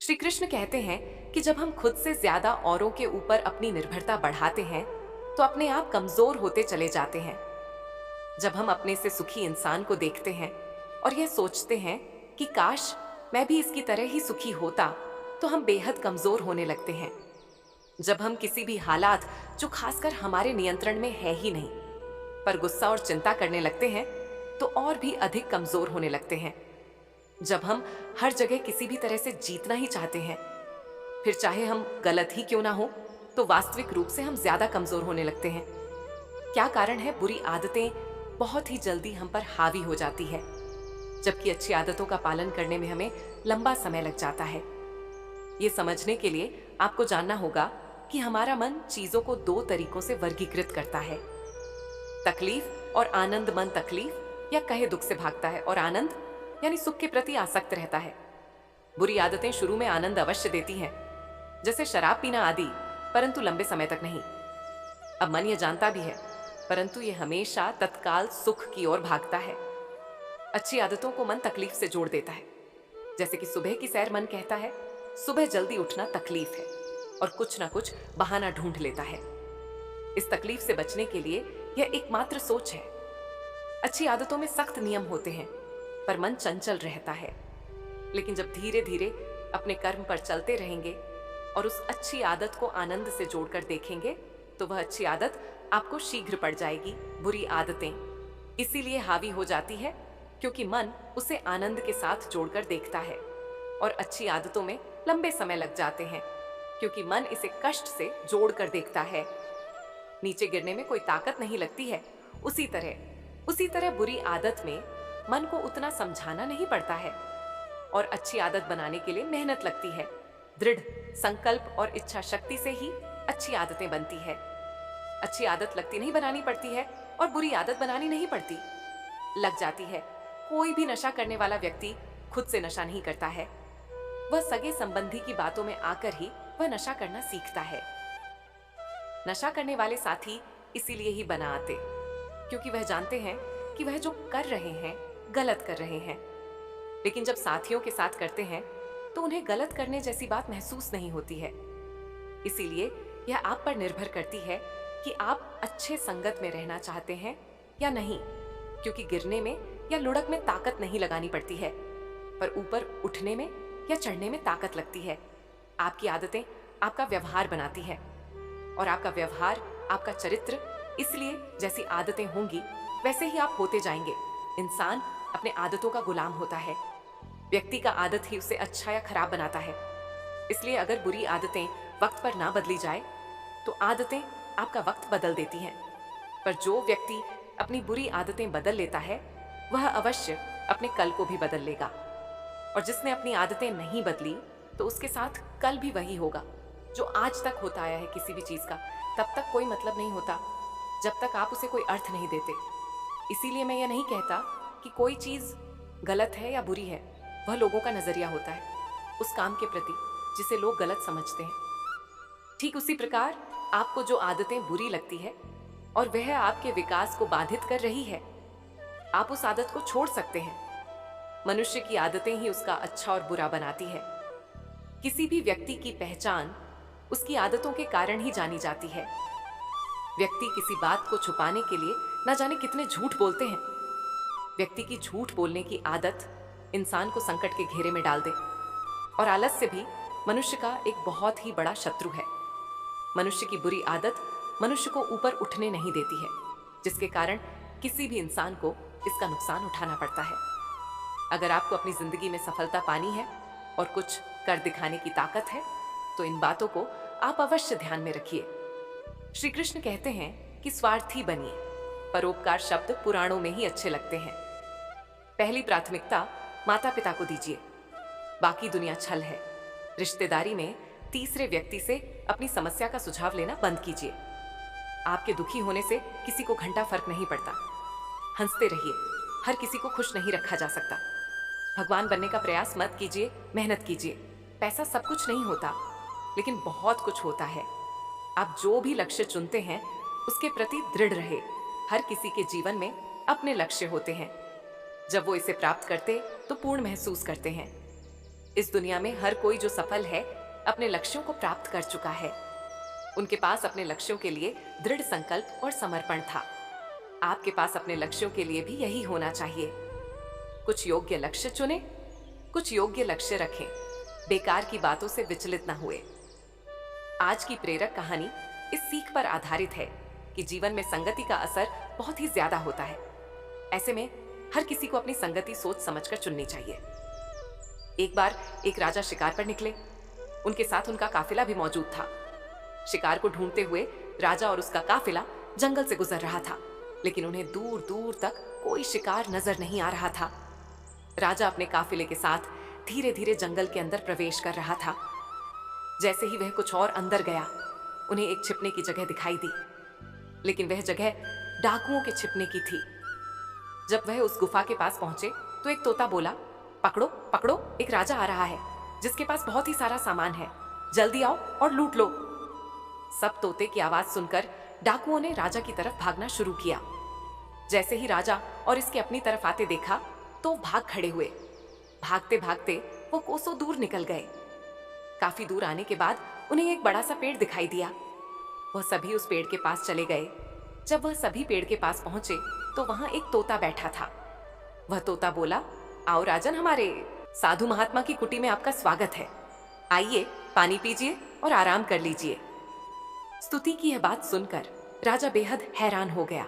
श्री कृष्ण कहते हैं कि जब हम खुद से ज्यादा औरों के ऊपर अपनी निर्भरता बढ़ाते हैं तो अपने आप कमजोर होते चले जाते हैं। जब हम अपने से सुखी इंसान को देखते हैं और यह सोचते हैं कि काश मैं भी इसकी तरह ही सुखी होता, तो हम बेहद कमजोर होने लगते हैं। जब हम किसी भी हालात जो खासकर हमारे नियंत्रण में है ही नहीं पर गुस्सा और चिंता करने लगते हैं, तो और भी अधिक कमजोर होने लगते हैं। जब हम हर जगह किसी भी तरह से जीतना ही चाहते हैं, फिर चाहे हम गलत ही क्यों ना हो, तो वास्तविक रूप से हम ज्यादा कमजोर होने लगते हैं। क्या कारण है? बुरी आदतें बहुत ही जल्दी हम पर हावी हो जाती है, जबकि अच्छी आदतों का पालन करने में हमें लंबा समय लग जाता है। ये समझने के लिए आपको जानना होगा कि हमारा मन चीजों को दो तरीकों से वर्गीकृत करता है। तकलीफ और आनंद। मन तकलीफ या कहे दुख से भागता है और आनंद यानी सुख के प्रति आसक्त रहता है। बुरी आदतें शुरू में आनंद अवश्य देती हैं, जैसे शराब पीना आदि, परंतु लंबे समय तक नहीं। अब मन यह जानता भी है, परंतु यह हमेशा तत्काल सुख की ओर भागता है। अच्छी आदतों को मन तकलीफ से जोड़ देता है, जैसे कि सुबह की सैर। मन कहता है सुबह जल्दी उठना तकलीफ है और कुछ ना कुछ बहाना ढूंढ लेता है। इस तकलीफ से बचने के लिए यह एकमात्र सोच है। अच्छी आदतों में सख्त नियम होते हैं, पर मन चंचल रहता है। लेकिन जब धीरे धीरे अपने कर्म पर चलते रहेंगे और उस अच्छी आदत को आनंद से जोड़कर देखेंगे, तो वह अच्छी आदत आपको शीघ्र पड़ जाएगी। बुरी आदतें इसीलिए हावी हो जाती है क्योंकि मन उसे आनंद के साथ जोड़कर देखता है, और अच्छी आदतों में लंबे समय लग जाते हैं क्योंकि मन इसे कष्ट से जोड़कर देखता है। नीचे गिरने में कोई ताकत नहीं लगती है, उसी तरह बुरी आदत में मन को उतना समझाना नहीं पड़ता है और अच्छी आदत बनाने के लिए मेहनत लगती है। दृढ़ संकल्प और इच्छा शक्ति से ही अच्छी आदतें बनती है। अच्छी आदत लगती नहीं, बनानी पड़ती है, और बुरी आदत बनानी नहीं पड़ती, लग जाती है। कोई भी नशा करने वाला व्यक्ति खुद से नशा नहीं करता है, वह सगे संबंधी की बातों में आकर ही वह नशा करना सीखता है। नशा करने वाले साथी इसीलिए ही बना आते, क्योंकि वह जानते हैं कि वह जो कर रहे हैं गलत कर रहे हैं। लेकिन जब साथियों के साथ करते हैं तो उन्हें गलत करने जैसी बात महसूस नहीं होती है। इसीलिए यह आप पर निर्भर करती है कि आप अच्छे संगत में रहना चाहते हैं या नहीं, क्योंकि गिरने में या लुढ़क में ताकत नहीं लगानी पड़ती है, पर ऊपर उठने में या चढ़ने में ताकत लगती है। आपकी आदतें आपका व्यवहार बनाती है और आपका व्यवहार आपका चरित्र। इसलिए जैसी आदतें होंगी वैसे ही आप होते जाएंगे। इंसान अपने आदतों का गुलाम होता है। व्यक्ति का आदत ही उसे अच्छा या खराब बनाता है। इसलिए अगर बुरी आदतें वक्त पर ना बदली जाए तो आदतें आपका वक्त बदल देती हैं। पर जो व्यक्ति अपनी बुरी आदतें बदल लेता है वह अवश्य अपने कल को भी बदल लेगा, और जिसने अपनी आदतें नहीं बदली तो उसके साथ कल भी वही होगा। जो आज तक होता आया है किसी भी चीज का, तब तक कोई मतलब नहीं होता जब तक आप उसे कोई अर्थ नहीं देते। इसीलिए मैं यह नहीं कहता कि कोई चीज गलत है या बुरी है, वह लोगों का नजरिया होता है उस काम के प्रति जिसे लोग गलत समझते हैं। ठीक उसी प्रकार आपको जो आदतें बुरी लगती है और वह आपके विकास को बाधित कर रही है, आप उस आदत को छोड़ सकते हैं। मनुष्य की आदतें ही उसका अच्छा और बुरा बनाती है। किसी भी व्यक्ति की पहचान उसकी आदतों के कारण ही जानी जाती है। व्यक्ति किसी बात को छुपाने के लिए न जाने कितने झूठ बोलते हैं। व्यक्ति की झूठ बोलने की आदत इंसान को संकट के घेरे में डाल दे, और आलस्य भी मनुष्य का एक बहुत ही बड़ा शत्रु है। मनुष्य की बुरी आदत मनुष्य को ऊपर उठने नहीं देती है, जिसके कारण किसी भी इंसान को इसका नुकसान उठाना पड़ता है। अगर आपको अपनी जिंदगी में सफलता पानी है और कुछ कर दिखाने की ताकत है, तो इन बातों को आप अवश्य ध्यान में रखिए। श्री कृष्ण कहते हैं कि स्वार्थी बनिए। परोपकार शब्द पुराणों में ही अच्छे लगते हैं। पहली प्राथमिकता माता पिता को दीजिए, बाकी दुनिया छल है। रिश्तेदारी में तीसरे व्यक्ति से अपनी समस्या का सुझाव लेना बंद कीजिए। आपके दुखी होने से किसी को घंटा फर्क नहीं पड़ता। हंसते रहिए, हर किसी को खुश नहीं रखा जा सकता। भगवान बनने का प्रयास मत कीजिए, मेहनत कीजिए। पैसा सब कुछ नहीं होता, लेकिन बहुत कुछ होता है। आप जो भी लक्ष्य चुनते हैं उसके प्रति दृढ़ रहे। हर किसी के जीवन में अपने लक्ष्य होते हैं। जब वो इसे प्राप्त करते तो पूर्ण महसूस करते हैं। इस दुनिया में हर कोई जो सफल है अपने लक्ष्यों को प्राप्त कर चुका है। उनके पास अपने लक्ष्यों के लिए दृढ़ संकल्प और समर्पण था। आपके पास अपने लक्ष्यों के लिए भी यही होना चाहिए। कुछ योग्य लक्ष्य चुनें, कुछ योग्य लक्ष्य रखें, बेकार की बातों से विचलित न हुए। आज की प्रेरक कहानी इस सीख पर आधारित है कि जीवन में संगति का असर बहुत ही ज्यादा होता है। ऐसे में हर किसी को अपनी संगति सोच समझकर चुननी चाहिए। एक बार एक राजा शिकार पर निकले। उनके साथ उनका काफिला भी मौजूद था। शिकार को ढूंढते हुए राजा और उसका काफिला जंगल से गुजर रहा था, लेकिन उन्हें दूर दूर तक कोई शिकार नजर नहीं आ रहा था। राजा अपने काफिले के साथ धीरे धीरे जंगल के अंदर प्रवेश कर रहा था। जैसे ही वह कुछ और अंदर गया, उन्हें एक छिपने की जगह दिखाई दी, लेकिन वह जगह डाकुओं के छिपने की थी। जब वह उस गुफा के पास पहुंचे तो एक तोता बोला, पकड़ो पकड़ो, एक राजा आ रहा है जिसके पास बहुत ही सारा सामान है, जल्दी आओ और लूट लो। सब तोते की आवाज सुनकर डाकुओं ने राजा की तरफ भागना शुरू किया। जैसे ही राजा और इसके अपनी तरफ आते देखा तो भाग खड़े हुए। भागते भागते वो कोसों दूर निकल गए। काफी दूर आने के बाद उन्हें एक बड़ा सा पेड़ दिखाई दिया। वह सभी उस पेड़ के पास चले गए। जब वह सभी पेड़ के पास पहुंचे तो वहां एक तोता बैठा था। वह तोता बोला, आओ राजन, हमारे साधु महात्मा की कुटी में आपका स्वागत है। आइए, पानी पीजिए और आराम कर लीजिए। स्तुति की यह बात सुनकर राजा बेहद हैरान हो गया।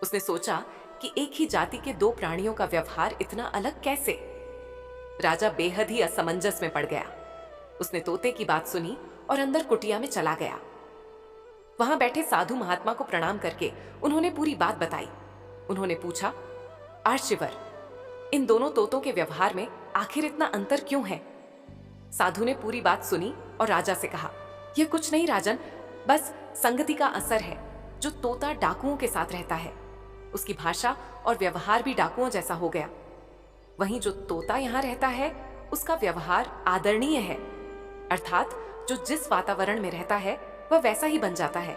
उसने सोचा कि एक ही जाति के दो प्राणियों का व्यवहार इतना अलग कैसे। राजा बेहद ही असमंजस में पड़ गया। उसने तोते की बात सुनी और अंदर कुटिया में चला गया। वहां बैठे साधु महात्मा को प्रणाम करके उन्होंने पूरी बात बताई। उन्होंने पूछा, आर्षिवर, इन दोनों तोतों के व्यवहार में आखिर इतना अंतर क्यों है? साधु ने पूरी बात सुनी और राजा से कहा, यह कुछ नहीं राजन, बस संगति का असर है। जो तोता डाकुओं के साथ रहता है, उसकी भाषा और व्यवहार भी डाकुओं जैसा हो गया। वहीं जो तोता यहाँ रहता है, उसका व्यवहार आदरणीय है, अर्थात जो जिस वातावरण में रहता है वह वैसा ही बन जाता है।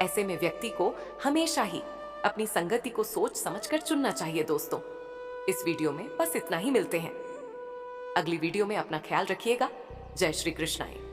ऐसे में व्यक्ति को हमेशा ही अपनी संगति को सोच समझकर चुनना चाहिए। दोस्तों, इस वीडियो में बस इतना ही। मिलते हैं अगली वीडियो में। अपना ख्याल रखिएगा। जय श्री कृष्णाय।